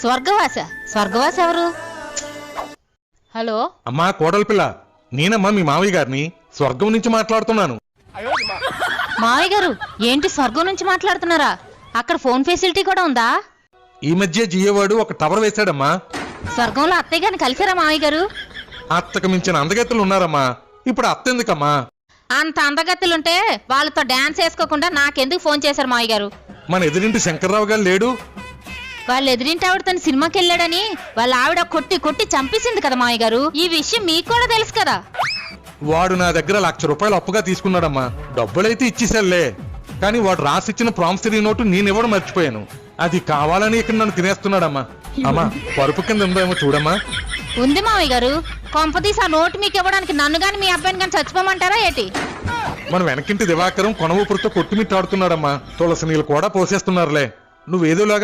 స్వర్గవాస ఎవరు? హలో అమ్మా కోడలి పిల్ల, నేనమ్మా మీ మావయ్య గారిని స్వర్గం నుంచి మాట్లాడుతున్నాను. మావయ్య గారు ఏంటి స్వర్గం నుంచి మాట్లాడుతున్నారా? అక్కడ ఫోన్ ఫెసిలిటీ కూడా ఉందా? ఈ మధ్య జియోవాడు ఒక టవర్ వేశాడమ్మా. స్వర్గంలో అత్తయ్య గారిని కలిసారా మావయ్య గారు? అత్తకు మించిన అందగత్తెలు ఉన్నారమ్మా. ఇప్పుడు అత్త ఎందుకమ్మా? అంత అందగత్తులుంటే వాళ్ళతో డాన్స్ వేసుకోకుండా నాకెందుకు ఫోన్ చేశారు మావయ్య గారు? మన ఎదురింటి శంకర్రావు గారు లేడు? వాళ్ళు ఎదురింటి ఆవిడ తన సినిమాకి వెళ్ళాడని వాళ్ళ ఆవిడ కొట్టి కొట్టి చంపేసింది కదా మావయ్య గారు. ఈ విషయం మీకు కూడా తెలుసు కదా. వాడు నా దగ్గర ₹1,00,000 అప్పుగా తీసుకున్నాడమ్మా. డబ్బులైతే ఇచ్చేసాలే, కానీ వాడు రాసిచ్చిన ప్రామిసరీ నోటు నేనివ్వడం మర్చిపోయాను. అది కావాలని ఇక్కడ నన్ను తినేస్తున్నాడమ్మా. అమ్మా పరుపు కింద ఉందేమో చూడమ్మా. ఉంది మావయ్య గారు. కొంపతీసి ఆ నోటు మీకు ఇవ్వడానికి నన్ను గాని మీ అబ్బాయిని గాని చచ్చిపోమంటారా ఏంటి? మన వెనకింటి దివాకరం కొన ఊపిరితో కొట్టుమిట్టాడుతున్నాడమ్మా. తులసి నీళ్ళు కూడా పోసేస్తున్నారులే. నువ్వేదోలాగా